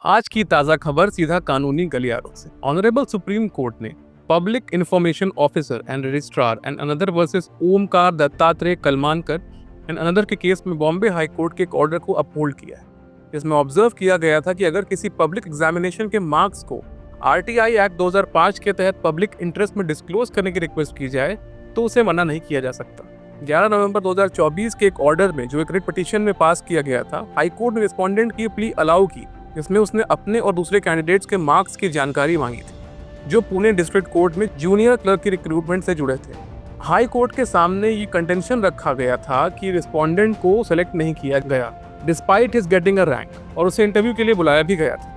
आज की ताज़ा खबर सीधा कानूनी गलियारों से। ऑनरेबल सुप्रीम कोर्ट ने public information officer and registrar and another versus Omkar Dattatreya Kalmankar and another के केस में बॉम्बे हाई कोर्ट के एक ऑर्डर को अपहोल्ड किया है। इसमें ऑब्जर्व किया गया था कि अगर किसी पब्लिक एग्जामिनेशन के मार्क्स को आरटीआई एक्ट 2005 के तहत पब्लिक इंटरेस्ट में डिस्क्लोज करने की रिक्वेस्ट की जाए तो उसे मना नहीं किया जा सकता। 11 नवंबर 2024 के एक ऑर्डर में जो एक रिट पिटीशन में पास किया गया था, हाई कोर्ट ने रिस्पोंडेंट की प्ली अलाउ की, जिसमें उसने अपने और दूसरे कैंडिडेट्स के मार्क्स की जानकारी मांगी थी जो पुणे डिस्ट्रिक्ट कोर्ट में जूनियर क्लर्क की रिक्रूटमेंट से जुड़े थे। हाई कोर्ट के सामने ये कंटेंशन रखा गया था कि रिस्पोंडेंट को सेलेक्ट नहीं किया गया despite his getting a rank, और उसे इंटरव्यू के लिए बुलाया भी गया था।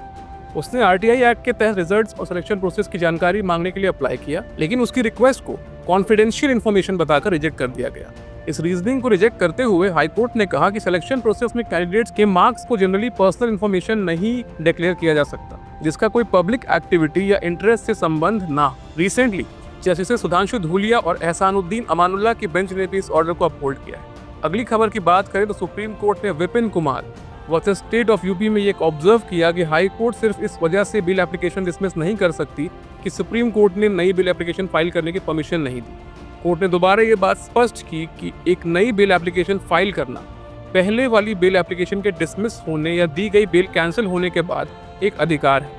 उसने आरटीआई एक्ट के तहत रिजल्ट्स और सिलेक्शन प्रोसेस की जानकारी मांगने के लिए अप्लाई किया, लेकिन उसकी रिक्वेस्ट को कॉन्फिडेंशियल इन्फॉर्मेशन बताकर रिजेक्ट कर दिया गया। इस रीजनिंग को रिजेक्ट करते हुए हाई कोर्ट ने कहा कि सिलेक्शन प्रोसेस में कैंडिडेट्स के मार्क्स को जनरली पर्सनल इन्फॉर्मेशन नहीं डिक्लेयर किया जा सकता जिसका कोई पब्लिक एक्टिविटी या इंटरेस्ट से संबंध ना हो। रिसेंटली जस्टिस सुधांशु धूलिया और एहसानुद्दीन अमानुल्लाह की बेंच ने भी इस ऑर्डर को अपहोल्ड किया है। अगली खबर की बात करें तो सुप्रीम कोर्ट ने Vipin Kumar versus state of UP में ये ऑब्जर्व किया कि हाई कोर्ट सिर्फ इस वजह से बिल एप्लीकेशन डिसमिस नहीं कर सकती कि सुप्रीम कोर्ट ने नई बिल एप्लीकेशन फाइल करने की परमिशन नहीं दी। कोर्ट ने दोबारा ये बात स्पष्ट की कि एक नई बिल एप्लीकेशन फाइल करना पहले वाली बिल एप्लीकेशन के डिसमिस होने या दी गई बिल कैंसिल होने के बाद एक अधिकार है।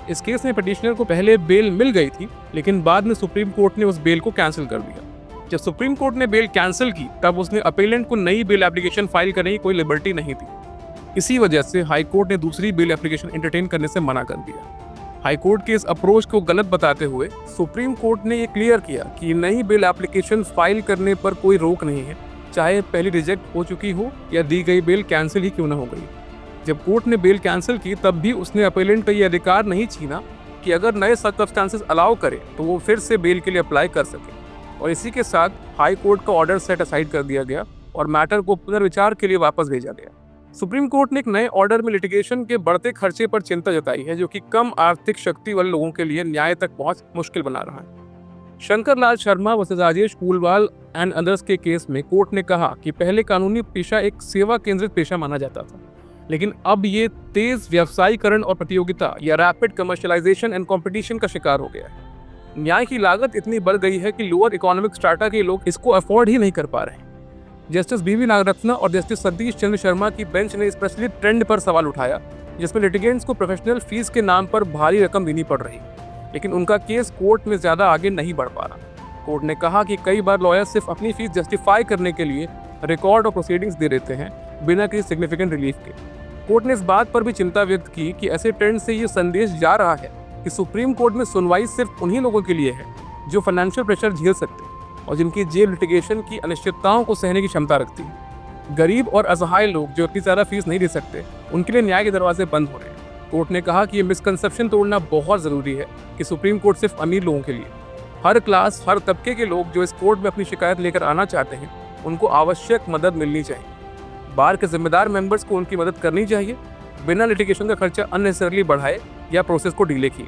इस केस में पिटिशनर को पहले बेल मिल गई थी, लेकिन बाद में सुप्रीम कोर्ट ने उस बेल को कैंसिल कर दिया। जब सुप्रीम कोर्ट ने बेल कैंसिल की तब उसने अपीलेंट को नई बिल एप्लीकेशन फाइल करने की कोई लिबर्टी नहीं दी। इसी वजह से हाई कोर्ट ने दूसरी बिल एप्लीकेशन एंटरटेन करने से मना कर दिया। हाई कोर्ट के इस अप्रोच को गलत बताते हुए सुप्रीम कोर्ट ने ये क्लियर किया कि नई बिल एप्लीकेशन फाइल करने पर कोई रोक नहीं है, चाहे पहले रिजेक्ट हो चुकी हो या दी गई बेल कैंसिल ही क्यों न हो गई। जब कोर्ट ने बेल कैंसिल की तब भी उसने अपीलेंट का ये अधिकार नहीं छीना कि अगर नए सर्कमस्टांसेस अलाउ करे तो वो फिर से बेल के लिए अप्लाई कर सके। और इसी के साथ हाई कोर्ट का ऑर्डर सेट असाइड कर दिया गया और मैटर को पुनर्विचार के लिए वापस भेजा गया। सुप्रीम कोर्ट ने एक नए ऑर्डर में लिटिगेशन के बढ़ते खर्चे पर चिंता जताई है, जो कि कम आर्थिक शक्ति वाले लोगों के लिए न्याय तक पहुंच मुश्किल बना रहा है। Shankar Lal Sharma versus Rajesh Poolwal and others के केस में कोर्ट ने कहा कि पहले कानूनी पेशा एक सेवा केंद्रित पेशा माना जाता था, लेकिन अब ये तेज व्यवसायीकरण और प्रतियोगिता या रैपिड कमर्शियलाइजेशन एंड कॉम्पिटिशन का शिकार हो गया है। न्याय की लागत इतनी बढ़ गई है कि लोअर इकोनॉमिक स्ट्राटा के लोग इसको अफोर्ड ही नहीं कर पा रहे हैं। जस्टिस बीवी नागरत्ना और जस्टिस सतीश चंद्र शर्मा की बेंच ने इस प्रचलित ट्रेंड पर सवाल उठाया, जिसमें लिटिगेंट्स को प्रोफेशनल फीस के नाम पर भारी रकम देनी पड़ रही, लेकिन उनका केस कोर्ट में ज्यादा आगे नहीं बढ़ पा रहा। कोर्ट ने कहा कि कई बार लॉयर सिर्फ अपनी फीस जस्टिफाई करने के लिए रिकॉर्ड और प्रोसीडिंग्स दे देते हैं बिना किसी सिग्निफिकेंट रिलीफ के। कोर्ट ने इस बात पर भी चिंता व्यक्त की कि ऐसे ट्रेंड से ये संदेश जा रहा है कि सुप्रीम कोर्ट में सुनवाई सिर्फ उन्हीं लोगों के लिए है जो फाइनेंशियल प्रेशर झेल सकते हैं और जिनकी जेल लिटिगेशन की अनिश्चितताओं को सहने की क्षमता रखती है। गरीब और असहाय लोग जो इतनी ज़्यादा फीस नहीं दे सकते, उनके लिए न्याय के दरवाजे बंद हो रहे हैं। कोर्ट ने कहा कि ये मिसकंसेप्शन तोड़ना बहुत ज़रूरी है कि सुप्रीम कोर्ट सिर्फ अमीर लोगों के लिए। हर क्लास, हर तबके के लोग जो इस कोर्ट में अपनी शिकायत लेकर आना चाहते हैं, उनको आवश्यक मदद मिलनी चाहिए। बार के जिम्मेदार मेंबर्स को उनकी मदद करनी चाहिए, बिना लिटिगेशन का खर्चा अननेसेसरली बढ़ाए या प्रोसेस को डिले किए।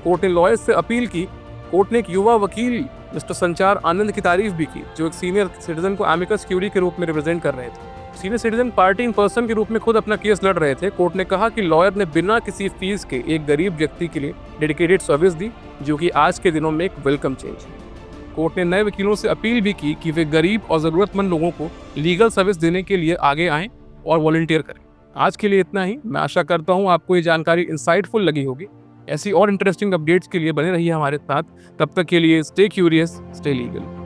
कोर्ट ने लॉयर्स से अपील की। कोर्ट ने एक युवा वकील मिस्टर संचार आनंद की तारीफ भी की, जो एक सीनियर सिटीजन को एमिकस क्यूरी के रूप में रिप्रेजेंट कर रहे थे। Senior citizen party in person के रूप में खुद अपना केस लड़ रहे थे। कोर्ट ने कहा कि लॉयर ने बिना किसी फीस के एक गरीब व्यक्ति के लिए डेडिकेटेड सर्विस दी, जो कि आज के दिनों में एक वेलकम चेंज है। कोर्ट ने नए वकीलों से अपील भी की कि वे गरीब और ज़रूरतमंद लोगों को लीगल सर्विस देने के लिए आगे आएँ और वॉलंटियर करें। आज के लिए इतना ही। मैं आशा करता हूँ आपको ये जानकारी इंसाइटफुल लगी होगी। ऐसी और इंटरेस्टिंग अपडेट्स के लिए बने रहिए हमारे साथ। तब तक के लिए स्टे क्यूरियस, स्टे लीगल।